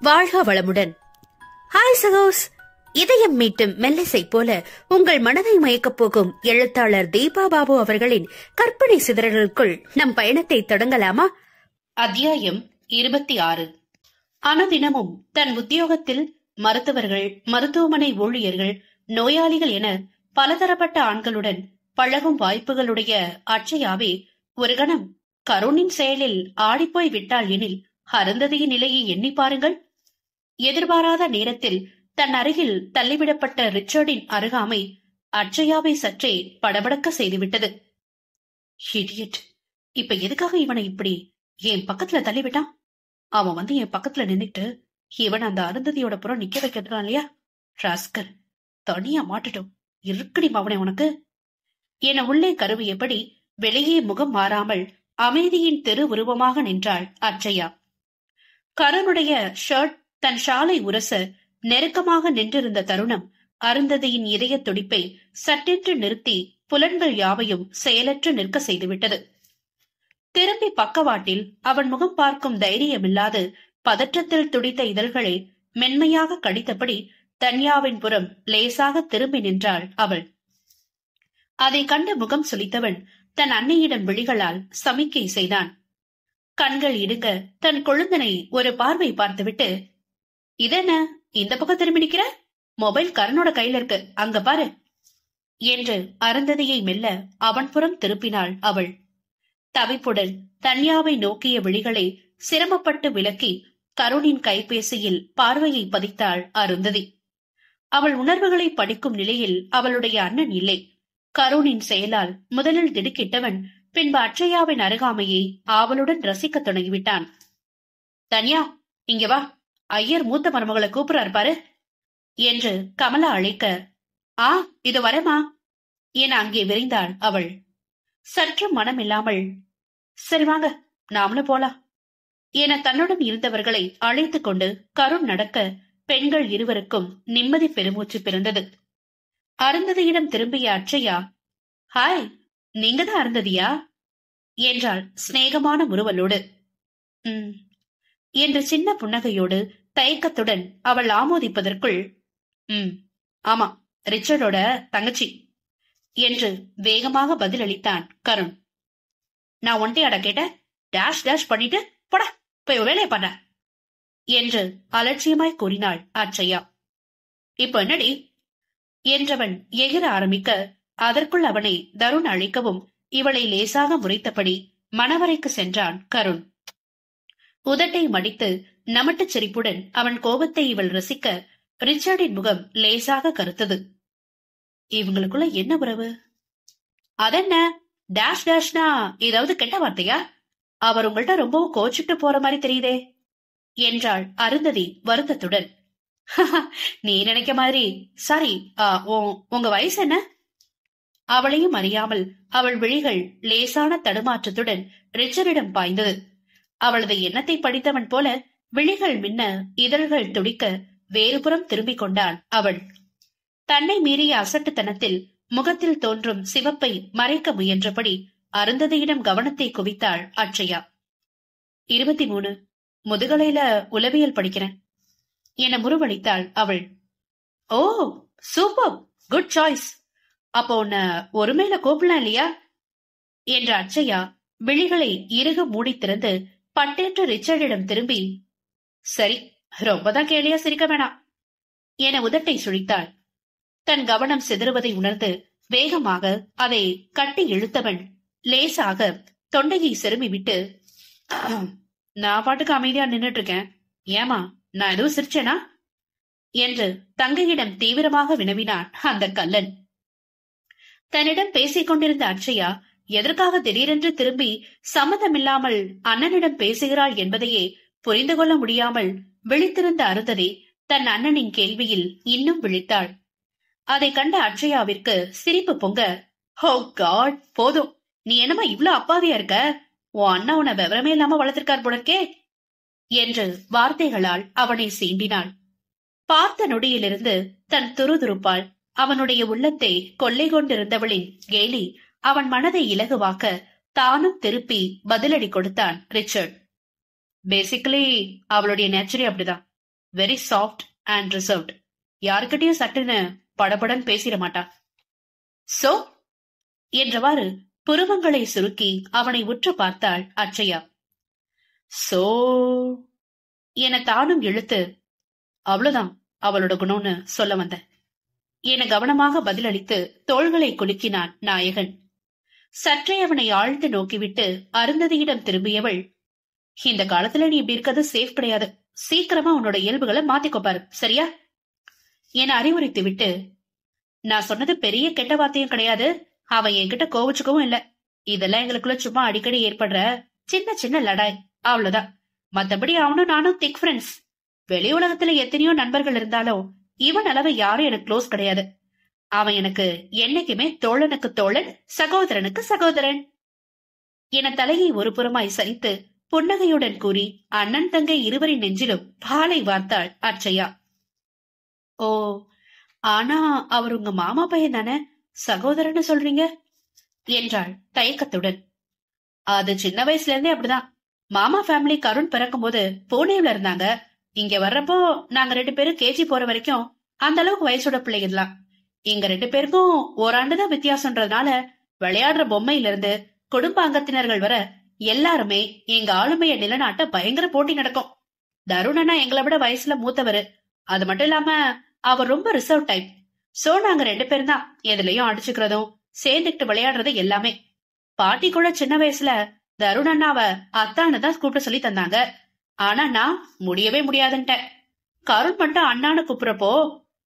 வாழ்க வளமுடன். ஹாய் சகோஸ். இதயம் மீட்டும் மெல்லிசை போல உங்கள் மனதை மயக்கப் போகும் எழுத்தாளர் தீபா பாபு அவர்களின் கற்பனை சிதறல்களுக்குள் நம் பயணத்தை தொடங்கலாமா? அத்தியாயம் 26. அனுதினமும் தன் உத்தியோகத்தில் மருத்துவர்கள், மருத்துவமனை ஊழியர்கள், நோயாளிகள் என பலதரப்பட்ட ஆண்களுடன் பழகும் வாய்ப்புகளுடைய அட்சயாவே ஒரு கணம் கருணின் செயலில் ஆடிப்போய் விட்டாள் எனில் அருந்ததியின் நிலையை எண்ணி பாருங்கள். எதிர்பாராத நேரத்தில் தன் அருகில் தள்ளிவிடப்பட்ட ரிச்சர்டின் அருகாமை அட்சயாவை சற்றே படபடக்க செய்துவிட்டது. இடியட், இப்ப எதுக்காக இவனை இப்படி என் பக்கத்துல தள்ளிவிட்டான்? அவன் வந்து என் பக்கத்துல நின்னுட்டு இவன் அந்த அருந்ததியோட புறம் நிக்க வைக்கிறான் இல்லையா? ராஸ்கர், தனியா மாட்டுட்டோம், இருக்கடி அவனை உனக்கு என உள்ளே கருவியபடி வெளியே முகம் மாறாமல் அமைதியின் தெரு உருவமாக நின்றாள் அட்சயா. கரனுடைய ஷர்ட் தன் ஷாலை உரச நெருக்கமாக நின்றிருந்த தருணம் அருந்ததியின் இதய துடிப்பை சட்டென்று நிறுத்தி புலன்கள் யாவையும் செயலற்று நிற்க செய்துவிட்டது. திரும்பி பக்கவாட்டில் அவன் முகம் பார்க்கும் தைரியமில்லாது பதற்றத்தில் துடித்த இதழ்களை மென்மையாக கடித்தபடி தன்யாவின் புறம் லேசாக திரும்பி நின்றாள் அவள். அதை கண்டு முகம் சுளித்தவன் தன் அன்னையிடம் விழிகளால் சமிக்கை செய்தான். கண்கள் இடுங்க தன் கொழுந்தனை ஒரு பார்வை பார்த்துவிட்டு, இதென்ன இந்த பக்கம் திரும்பி நிக்கிற? மொபைல் கரனோட கையில இருக்கு, அங்க பாரு என்று அருந்ததியை மெல்ல அவன் புறம் திருப்பினாள் அவள். தவிப்புடன் தன்யாவை நோக்கிய விழிகளை சிரமப்பட்டு விலக்கி கருணின் கைபேசியில் பார்வையை பதித்தாள் அருந்ததி. அவள் உணர்வுகளை படிக்கும் நிலையில் அவளுடைய அண்ணன் இல்லை. கருணின் செயலால் முதலில் திடுக்கிட்டவன் பின்பு அட்சயாவின் அருகாமையை ஆவலுடன் ரசிக்க தொடங்கிவிட்டான். தன்யா, இங்க வா, ஐயர் மூத்த மருமகளை கூப்பிடுறாரு பாரு என்று கமலா அழைக்க, இது வரமா என அங்கே விரைந்தாள் அவள். சற்று மனமில்லாமல், சரி வாங்க நாமளும் போலாம் என தன்னுடன் இருந்தவர்களை அழைத்துக் கொண்டு கருண் நடக்க பெண்கள் இருவருக்கும் நிம்மதி பெருமூச்சு பிறந்தது. அருந்ததியிடம் திரும்பிய அட்சயா, ஹாய், நீங்க தான் அருந்ததியா என்றாள் சிநேகமான முறுவலோடு. என்று சின்ன புன்னகையோடு தயக்கத்துடன் அவள் ஆமோதிப்பதற்குள், ஆமா, ரிச்சர்டோட தங்கச்சி என்று வேகமாக பதிலளித்தான் கருண். நான் ஒன்றையாட கேட்ட, டேஷ் டேஷ் பண்ணிட்டு போட போய் வேலையை பண்ண என்று அலட்சியமாய் கூறினாள் அட்சயா. இப்ப என்னடி என்றவன் எகிர ஆரம்பிக்க அதற்குள் அவனை தருண் அழைக்கவும் இவளை லேசாக முறைத்தபடி மணவரைக்கு சென்றான் கருண். உதட்டை மடித்து நமட்டுச் சிரிப்புடன் அவன் கோபத்தை இவள் ரசிக்க ரிச்சர்டின் முகம் லேசாக கருத்தது. இவங்களுக்குள்ள என்ன உறவு? அதென்ன டேஷ் டேஷ்னா ஏதாவது கெட்ட வார்த்தையா? அவர் உங்கள்ட்ட ரொம்பவும் கோச்சுட்டு போற மாதிரி தெரியுதே என்றாள் அருந்ததி வருத்தத்துடன். நீ நினைக்க மாதிரி. சாரி, உங்க வயசு என்ன? அவளையும் அறியாமல் அவள் விழிகள் லேசான தடுமாற்றத்துடன் ரிச்சரிடம் பாய்ந்தது. அவளது எண்ணத்தை படித்தவன் போல விழிகள் மின்ன இதழ்கள் துடிக்க வேறுபுறம் திரும்பிக் கொண்டாள் அவள். தன்னை மீறிய அசட்டுத்தனத்தில் முகத்தில் தோன்றும் சிவப்பை மறைக்க முயன்றபடி அருந்ததியிடம் கவனத்தை குவித்தாள் அட்சயா. 23, முதுகலையில உளவியல் படிக்கிறேன் என முறுவளித்தாள் அவள். ஓ சூப்பர், குட் சாய்ஸ். அப்போ உன்ன ஒரு மேல கூப்பிடலாம் இல்லையா என்ற அட்சயா விழிகளை இறுக மூடி திறந்து பட்டேற்று ரிச்சர்டிடம் திரும்பி, சரி, ரொம்பதான் கேலியா சிரிக்க வேணாம் என உதட்டை சுழித்தாள். தன் கவனம் சிதறுவதை உணர்ந்து வேகமாக அதை கட்டி இழுத்தவன் லேசாக தொண்டையை செருமி விட்டு, நான் பாட்டுக்கு அமைதியா நின்னுட்டு இருக்கேன், ஏமா நான் எதுவும் சிரிச்சேனா என்று தங்கையிடம் தீவிரமாக வினவினான் அந்த கல்லன். தன்னிடம் பேசிக் கொண்டிருந்த அட்சயா எதற்காக திடீரென்று திரும்பி சம்மதமில்லாமல் அண்ணனிடம் பேசுகிறாள் என்பதையே புரிந்து கொள்ள முடியாமல் விழித்திருந்த அருந்ததி தன் அண்ணனின் கேள்வியில் இன்னும் விழித்தாள். அதை கண்ட அட்சயாவிற்கு சிரிப்பு பொங்க, ஓ காட், போதும், நீ என்னமா இவ்ளோ அப்பாவியா இருக்க? உன் அண்ணா உன்னை விவரமே இல்லாம வளர்த்திருக்கார் போலக்கே என்று வார்த்தைகளால் அவனை சீண்டினாள். பார்த்த நொடியிலிருந்து தன் துருதுருப்பால் அவனுடைய உள்ளத்தை கொள்ளை கொண்டிருந்தவளின் கேலி அவன் மனதை இலகுவாக்க தானும் திருப்பி பதிலடி கொடுத்தான் ரிச்சர்ட். பேசிக்கலி அவளுடைய நேச்சரே அப்படிதான். Very soft and reserved. யாருக்கிட்டையும் சட்டுன்னு படபடன் பேசிட மாட்டா. சோ என்றவாறு புருவங்களை சுருக்கி அவனை உற்று பார்த்தாள் அட்சயா. சோ என தானும் இழுத்து, அவ்வளவுதான் அவளோட குணம்னு சொல்ல வந்த என கவனமாக பதிலளித்து தோள்களை குலுக்கினான் நாயகன். சற்றே அவனை ஆழ்ந்து நோக்கிவிட்டு அருந்ததியிடம் திரும்பியவள், இந்த காலத்துல நீ இப்படி இருக்கிறது சேஃப் கிடையாது. சீக்கிரமா உன்னோட இயல்புகளை மாத்திக்கொப்பாரு, சரியா என அறிவுரைத்து விட்டு, நான் சொன்னது பெரிய கெட்ட வார்த்தையும் கிடையாது. அவன் என்கிட்ட கோவிச்சுக்கவும் இல்ல. இதெல்லாம் எங்களுக்குள்ள சும்மா அடிக்கடி ஏற்படுற சின்ன சின்ன லடாய், அவ்வளவுதான். மத்தபடி அவனும் நானும் திக் ஃப்ரெண்ட்ஸ். வெளி உலகத்துல எத்தனையோ நண்பர்கள் இருந்தாலும் இவன் அளவு யாரும் எனக்கு க்ளோஸ் கிடையாது. அவன் எனக்கு என்னைக்குமே தோழனுக்கு தோழன், சகோதரனுக்கு சகோதரன் என தலையை ஒரு புறமாய் சரித்து புன்னகையுடன் கூறி அண்ணன் தங்கை இருவரின் நெஞ்சிலும் பாலை வார்த்தாள் அட்சயா. ஓ, ஆனா அவர் உங்க மாமா பையன் தானே, சகோதரன்னு சொல்றீங்க என்றாள் தயக்கத்துடன். அது சின்ன வயசுல இருந்தே அப்படிதான். மாமா ஃபேமிலி கருண் பிறக்கும் போது பூனேல இருந்தாங்க. இங்க வர்றப்போ நாங்க 2 பேரும் கேஜி போற வரைக்கும் அந்த அளவுக்கு வயசோட பிள்ளைகள்லாம். எங்க 2 பேருக்கும் ஓராண்டுதான் வித்தியாசம்ன்றதுனால விளையாடுற பொம்மையில இருந்து குடும்ப அங்கத்தினர்கள் வர எல்லாருமே எங்க ஆளுமைய நிலநாட்ட பயங்கர போட்டி நடக்கும். தருணனா எங்களை விட வயசுல மூத்தவரு. அது மட்டும் இல்லாம அவர் ரொம்ப ரிசர்வ் டைப். சோ நாங்க 2 பேரும் தான் எதுலயும் அடிச்சுக்கிறதும் சேர்ந்துக்கிட்டு விளையாடுறது எல்லாமே. பாட்டி கூட சின்ன வயசுல தருணண்ணாவ அத்தான்னு தான் கூப்பிட்டு சொல்லி தந்தாங்க. ஆனா நான் முடியவே முடியாதுன்ட்டேன். கருண் மட்டும் அண்ணான்னு கூப்பிடுறப்போ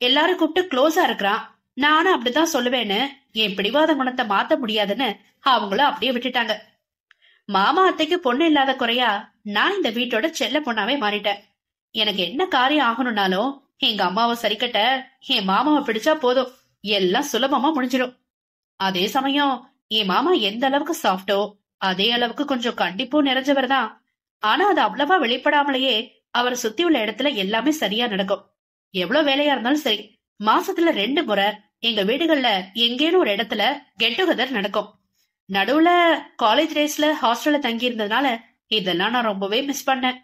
எல்லாரும் கூப்பிட்டு க்ளோஸா இருக்கிறான். நானும் அப்படிதான் சொல்லுவேன்னு என் பிடிவாத குணத்தை மாத்த முடியாதுன்னு அவங்களும் அப்படியே விட்டுட்டாங்க. மாமா அத்தைக்கு பொண்ணு இல்லாத குறையா நான் இந்த வீட்டோட செல்ல பொண்ணாவே மாறிட்டேன். எனக்கு என்ன காரியம் ஆகணும்னாலும் எங்க அம்மாவை சரிக்கட்ட என் மாமாவை பிடிச்சா போதும், எல்லாம் சுலபமா முடிஞ்சிடும். அதே சமயம் என் மாமா எந்த அளவுக்கு சாஃப்டோ அதே அளவுக்கு கொஞ்சம் கண்டிப்பும் நிறைஞ்சவர் தான். ஆனா அது அவ்வளவா வெளிப்படாமலேயே அவரை சுத்தி உள்ள இடத்துல எல்லாமே சரியா நடக்கும். எவ்வளவு வேலையா இருந்தாலும் சரி, மாசத்துல 2 முறை எங்க வீடுகள்ல எங்கேனும் ஒரு இடத்துல கெட் டுகெதர் நடக்கும். நடுவுல காலேஜ் டேஸ்ல ஹாஸ்டல்ல தங்கி இருந்ததுனால இதெல்லாம் நான் ரொம்பவே மிஸ் பண்ணேன்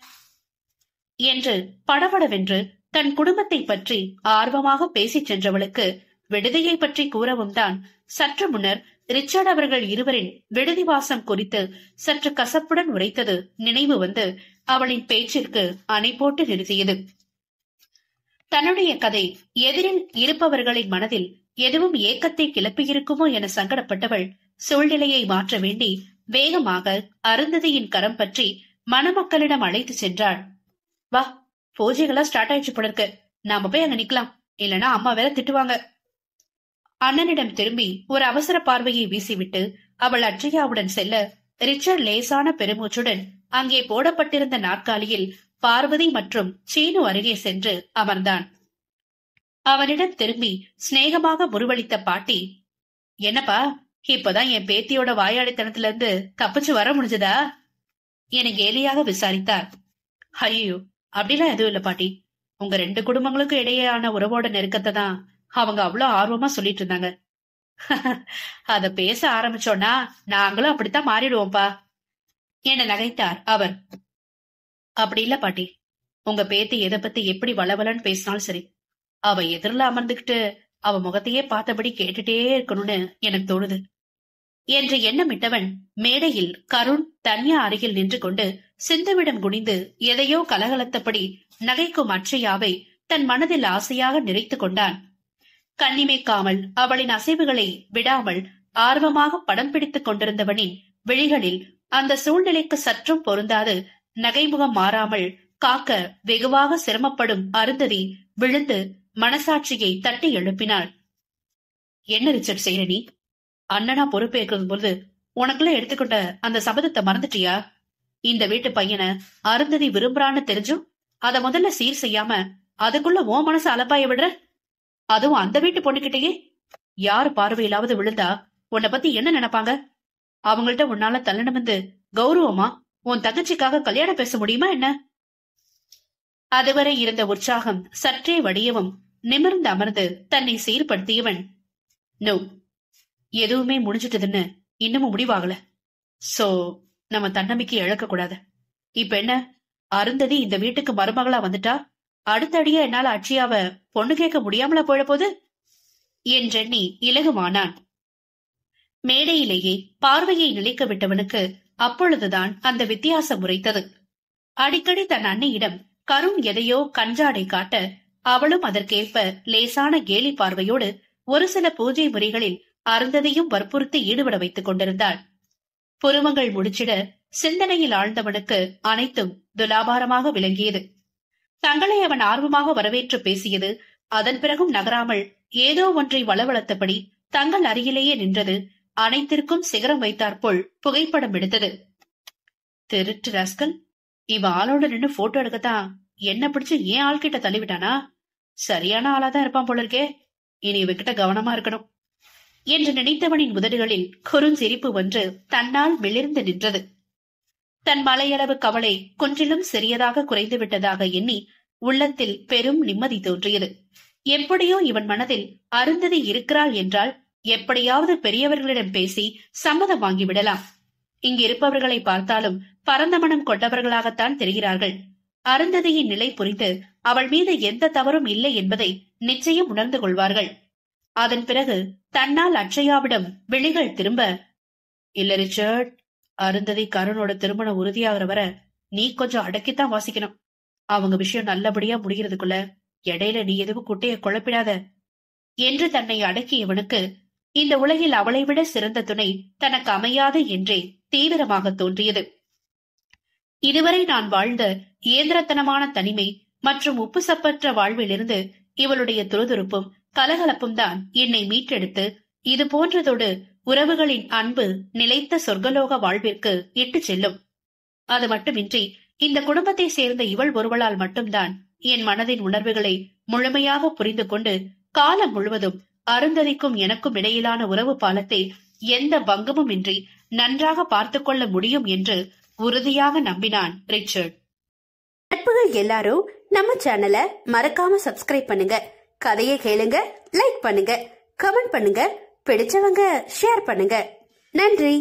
என்று படபடவென்று தன் குடும்பத்தை பற்றி ஆர்வமாக பேசிச் சென்றவளுக்கு விடுதியை பற்றி கூறவும் தான் சற்று முன்னர் ரிச்சர்ட் அவர்கள் இருவரின் விடுதி வாசம் குறித்து சற்று கசப்புடன் உரைத்தது நினைவு வந்து அவளின் பேச்சிற்கு அணை போட்டு நிறுத்தியது. தன்னுடைய கதை எதிரில் இருப்பவர்களின் மனதில் எதுவும் ஏக்கத்தை கிளப்பியிருக்குமோ என சங்கடப்பட்டவள் சூழ்நிலையை மாற்ற வேண்டி வேகமாக அருந்ததியின் கரம் பற்றி மணமக்களிடம் அழைத்து சென்றாள். வா, பூஜைகளா ஸ்டார்ட் ஆயிடுச்சு போல இருக்கு, நாம போய் அங்க நிக்கலாம், இல்லனா அம்மா வேற திட்டுவாங்க. அண்ணனிடம் திரும்பி ஒரு அவசர பார்வையை வீசிவிட்டு அவள் அட்சயாவுடன் செல்ல ரிச்சர்ட் லேசான பெருமூச்சுடன் அங்கே போடப்பட்டிருந்த நாற்காலியில் பார்வதி மற்றும் சீனு அருகே சென்று அமர்ந்தான். அவனிடம் திரும்பி சிநேகமாக முருவளித்த பாட்டி, என்னப்பா இப்பதான் என் பேத்தியோட வாயாடித்தனத்துல இருந்து தப்பிச்சு வர முடிஞ்சதா என கேலியாக விசாரித்தார். ஐயோ, அப்படிலாம் எதுவும் இல்ல பாட்டி. உங்க 2 குடும்பங்களுக்கும் இடையேயான உறவோட நெருக்கத்தை தான் அவங்க அவ்வளவு ஆர்வமா சொல்லிட்டு இருந்தாங்க. அத பேச ஆரம்பிச்சோன்னா நாங்களும் அப்படித்தான் மாறிடுவோம்பா என நகைத்தார் அவர். அப்படி இல்ல பாட்டி, உங்க பேத்தி எதை பத்தி எப்படி வளவலன்னு பேசினாலும் சரி, அவ எதிரில அமர்ந்துகிட்டு அவ முகத்தையே பார்த்தபடி கேட்டுட்டே இருக்கணும்னு எனக்கு தோணுது என்று எண்ணமிட்டவன் மேடையில் கருண் தன்யா அருகில் நின்று கொண்டு சிந்துவிடம் குனிந்து எதையோ கலகலத்தபடி நகைக்கும் அட்சயாவை தன் மனதில் ஆசையாக நிறைத்து கொண்டான். கண்ணிமைக்காமல் அவளின் அசைவுகளை விடாமல் ஆர்வமாக படம் பிடித்துக் கொண்டிருந்தவனின் விழிகளில் அந்த சூழ்நிலைக்கு சற்றும் பொருந்தாது நகைமுகம் மாறாமல் காக்க வெகுவாக சிரமப்படும் அருந்ததி விழுந்து மனசாட்சியை தட்டி எழுப்பினாள். என்ன ரிச்சர்ட் செய்யற நீ? அண்ணனா பொறுப்பேற்கும் போது உனக்குள்ள எடுத்துக்கொண்ட அந்த சபதத்தை மறந்துட்டியா? இந்த வீட்டு பையனை அருந்ததி விரும்புறான்னு தெரிஞ்சும் அத முதல்ல சீர் செய்யாம அதுக்குள்ள ஓ மனசு அலப்பாய விடுற. அதுவும் அந்த வீட்டு பொண்ணுகிட்டயே. யாரு பார்வையிலாவது விழுந்தா உன்னை பத்தி என்ன நினைப்பாங்க? அவங்கள்ட்ட உன்னால தள்ளனமிருந்து கௌரவமா உன் தங்கச்சிக்காக கல்யாணம் பேச முடியுமா என்ன? அதுவரை இருந்த உற்சாகம் சற்றே வடியவும் நிமிர்ந்து அமர்ந்து தன்னை சீர்படுத்தியவன், நோ, எதுவுமே முடிஞ்சிட்டதுன்னு இன்னமும் முடிவாகல. சோ நம்ம தன்னம்பிக்கை இழக்க கூடாது. இப்ப என்ன, அருந்ததி இந்த வீட்டுக்கு மருமகளா வந்துட்டா அடுத்தடியா என்னால அட்சயாவ பொண்ணு கேட்க முடியாமல போயிட போது என்றெண்ணி இலகுவானான். மேடையிலேயே பார்வையை நிலைக்க விட்டவனுக்கு அப்பொழுதுதான் அந்த வித்தியாசம் உரைத்தது. அடிக்கடி தன் அன்னையிடம் கருண் எதையோ கஞ்சாடை காட்ட அவளும் அதற்கேற்ப லேசான கேலி பார்வையோடு ஒரு சில பூஜை முறைகளில் அருந்ததையும் வற்புறுத்தி ஈடுபட வைத்துக் கொண்டிருந்தாள். புருவங்கள் முடிச்சிட சிந்தனையில் ஆழ்ந்தவனுக்கு அனைத்தும் துலாபாரமாக விளங்கியது. தங்களை அவன் ஆர்வமாக வரவேற்று பேசியது, அதன் பிறகும் நகராமல் ஏதோ ஒன்றை வளவளத்தபடி தங்கள் அருகிலேயே நின்றது, அனைத்திற்கும் சிகரம் வைத்தாற்போல் புகைப்படம் எடுத்தது. திருட்டு ராஸ்கல், இவ ஆளோட நின்று போட்டோ எடுக்கத்தான் என்ன பிடிச்சு ஏன் ஆள்கிட்ட தள்ளிவிட்டானா? சரியான ஆளாதான் இருப்பான் போல இருக்கே, இனி இவகிட்ட கவனமா இருக்கணும் என்று நினைத்தவனின் உதடுகளில் குறுஞ்சிரிப்பு ஒன்று தன்னால் மிளிர்ந்து நின்றது. தன் மலையளவு கவலை குன்றிலும் சிறியதாக குறைந்து விட்டதாக எண்ணி உள்ளத்தில் பெரும் நிம்மதி தோன்றியது. எப்படியோ இவன் மனதில் அருந்ததி இருக்கிறாள் என்றால் எப்படியாவது பெரியவர்களிடம் பேசி சம்மதம் வாங்கிவிடலாம். இங்கிருப்பவர்களை பார்த்தாலும் பரந்த மனம் கொண்டவர்களாகத்தான் தெரிகிறார்கள். அருந்ததியின் நிலை புரிந்து அவள் மீது எந்த தவறும் இல்லை என்பதை நிச்சயம் உணர்ந்து கொள்வார்கள். அதன் பிறகு தன்னால் அட்சயாவிடம் விழிகள் திரும்ப, இல்ல ரிச்சர்ட், அருந்ததி கருணோட திருமணம் உறுதியாகிற வர நீ கொஞ்சம் அடக்கித்தான் வாசிக்கணும். அவங்க விஷயம் நல்லபடியா முடிகிறதுக்குள்ள இடையில நீ எதுவும் குட்டைய குழப்பிடாத என்று தன்னை அடக்கியவனுக்கு இந்த உலகில் அவளை விட சிறந்த துணை தனக்கு அமையாது என்றே தீவிரமாக தோன்றியது. இதுவரை நான் வாழ்ந்த இயந்திரத்தனமான தனிமை மற்றும் உப்பு சப்பற்ற வாழ்விலிருந்து இவளுடைய துருதுருப்பும் கலகலப்பும் தான் என்னை மீட்டெடுத்து இது போன்றதோடு உறவுகளின் அன்பு நிலைத்த சொர்க்கலோக வாழ்விற்கு இட்டு செல்லும். அது மட்டுமின்றி இந்த குடும்பத்தை சேர்ந்த இவள் ஒருவளால் மட்டும்தான் என் மனதின் உணர்வுகளை முழுமையாக புரிந்து கொண்டு காலம் முழுவதும் அருந்ததிக்கும் எனக்கும் இடையிலான உறவு பாலத்தை எந்த பங்கமும் இன்றி நன்றாக பார்த்து கொள்ள முடியும் என்று உறுதியாக நம்பினான் ரிச்சர்ட். நட்புகள் எல்லாரும் நம்ம சேனலை மறக்காம சப்ஸ்கிரைப் பண்ணுங்க, கதையை கேளுங்க, லைக் பண்ணுங்க, கமெண்ட் பண்ணுங்க, பிடிச்சவங்க ஷேர் பண்ணுங்க. நன்றி.